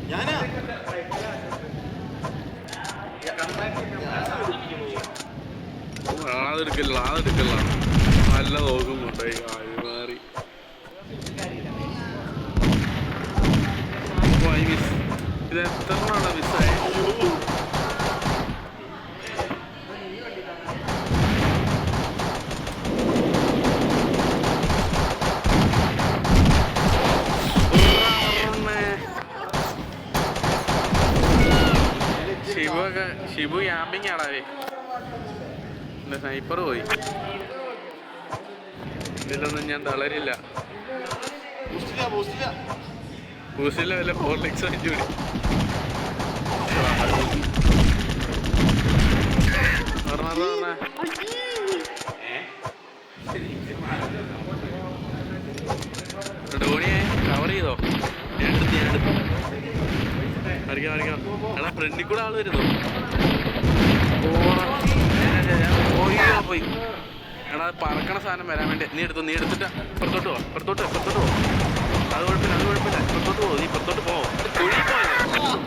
ഞാനാ അതെടുക്കല്ല അതെടുക്കല്ല നല്ല നോക്കുന്നുണ്ടായി മാറി ഇത് എത്രയാണ് മിസ്സായി ഷിബു ക്യാമ്പിങ് ആടാവേ സ്നൈപ്പർ പോയി ഇതിലൊന്നും ഞാൻ തളരില്ല ബൂസ്റ്റില്ല വല്ല ഹോർലിക്സ് വാങ്ങിച്ചു കൂടി ധോണിയെ കവർ ചെയ്തോ ഞാൻ എടുത്തു വരയ്ക്കാം എടാ ഫ്രണ്ടിൽ കൂടെ ആള് വരുന്നു പോയി എടാ പറക്കണ സാധനം വരാൻ വേണ്ടി നീ എടുത്തിട്ട് പുറത്തോട്ട് പോ അത് കുഴപ്പമില്ല പുറത്തോട്ട് പോകും നീ പുറത്തോട്ട് പോവോ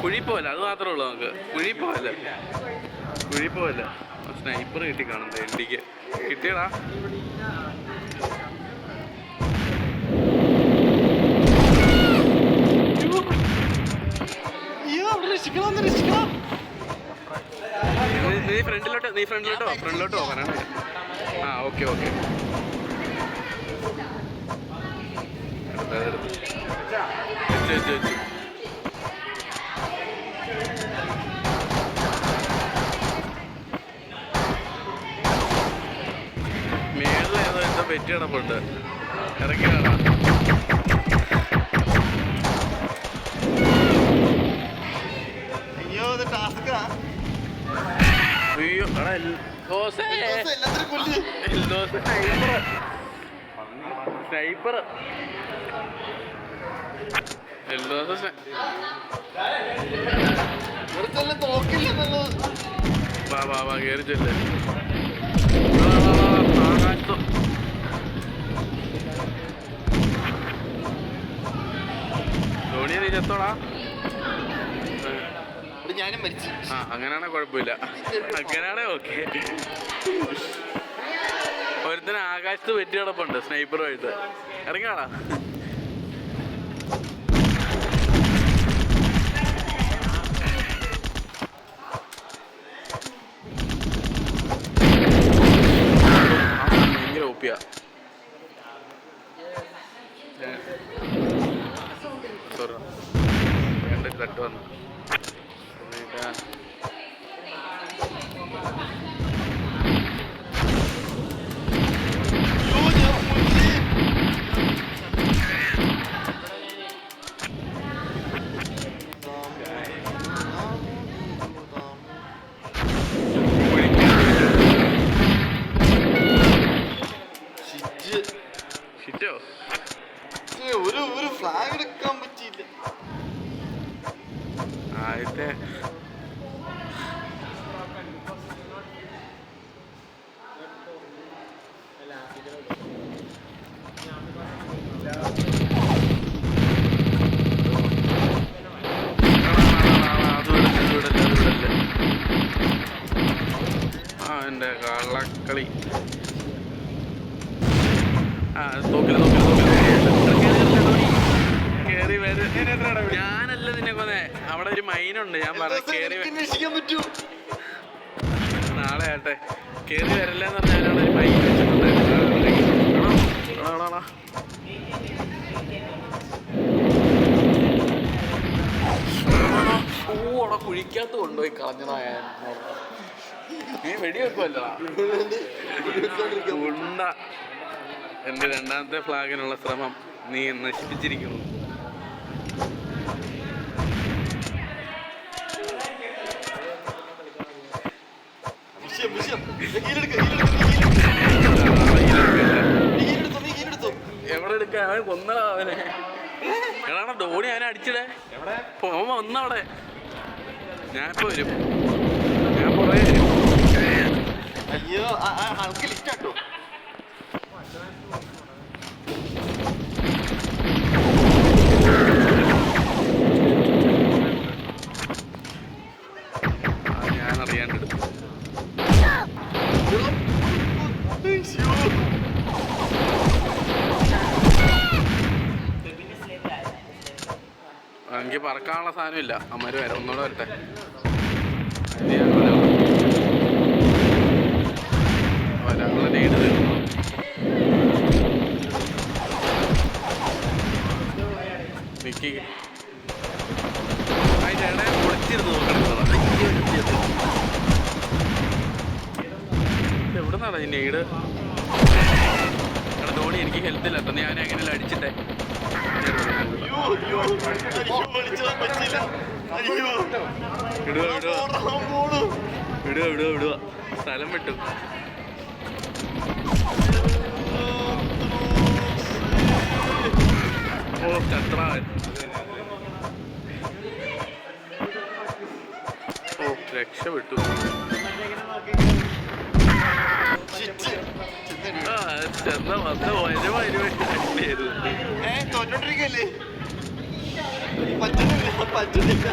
കുഴിപ്പോവല്ല അത് മാത്രമേ ഉള്ളൂ നമുക്ക് കുഴിപ്പോവല്ല സ്നൈപ്പർ കിട്ടി കാണുന്നത് എൻഡിക്ക് കിട്ടിയടാ നീ ഫ്രണ്ടിലോട്ടോ വരാണ് ആ ഓക്കെ മേളിൽ ഏതോ പെറ്റി കിടപ്പുണ്ട് ഇറങ്ങിയതാ അയ്യോ സ്നൈപ്പർ വാ കയറി ചെല്ലേ ധോണിയെ നീ ചെത്തോടാ ഞാനും മരിച്ചു ആ അങ്ങനെയാണെ കുഴപ്പമില്ല അങ്ങനെയാണെ ഓക്കെ ഒരുത്തന് ആകാശത്ത് വെറ്റി കിടപ്പുണ്ട് സ്നൈപ്പറുമായിട്ട് ഇറങ്ങിയാടാ ഭയങ്കര ഓപ്പിയ സോറി തട്ട് വന്നു ഒരു ഫ്ലാഗ് എടുക്കാൻ പറ്റിയില്ല ആദ്യത്തെ എൻ്റെ കള്ളക്കളി കേറി വരും ഞാനല്ല നിന്നെ കൊന്നേ അവിടെ ഒരു മൈനുണ്ട് ഞാൻ കേറി നാളെ ആട്ടെ കേറി വരല്ലെന്ന് പറഞ്ഞാൽ അവിടെ ഒരു മൈൻ വെച്ചിട്ടുണ്ട് അവിടെ കുഴിക്കകത്ത് കൊണ്ടുപോയി കളഞ്ഞതായ നീ വെടിവെക്കുമല്ലോ ഉണ്ട എൻ്റെ രണ്ടാമത്തെ ഫ്ലാഗിനുള്ള ശ്രമം നീ നശിപ്പിച്ചിരിക്കുന്നു എവിടെ എടുക്കാൻ അവൻ കൊന്നടാ അവനെ എടാ ധോണി അവനെ അടിച്ചിടേ അവൻ വന്നവിടെ ഞാനിപ്പോ വരും ഞാൻ പുറകെ വരും അയ്യോ ആൾക്ക് ലിഫ്റ്റ് ആട്ടോ എനിക്ക് പറക്കാനുള്ള സാധനം ഇല്ല. അമ്മര് വരാം, ഒന്നുകൂടെ വരട്ടെ. ഒരാളെ ലീഡ് തരുന്നു. മിക്കി അതിൻ്റെ ഇടയിൽ പൊളിച്ചിരുന്ന് നോക്കണം. എവിടെ നിന്നാണ് ഈ ലീഡ്? എടാ ധോണി, എനിക്ക് ഹെൽത്ത് ഇല്ല കേട്ടോ. ഞാൻ എങ്ങനെയല്ല അടിച്ചിട്ടെ. വിടുക സ്ഥലം വിട്ടു. ഓ ചത്രാവൻ. ഓ രക്ഷപ്പെട്ടു. ചെന്ന വന്ന് തോറ്റോണ്ടിരിക്കല്ലേ? പറ്റുന്നില്ല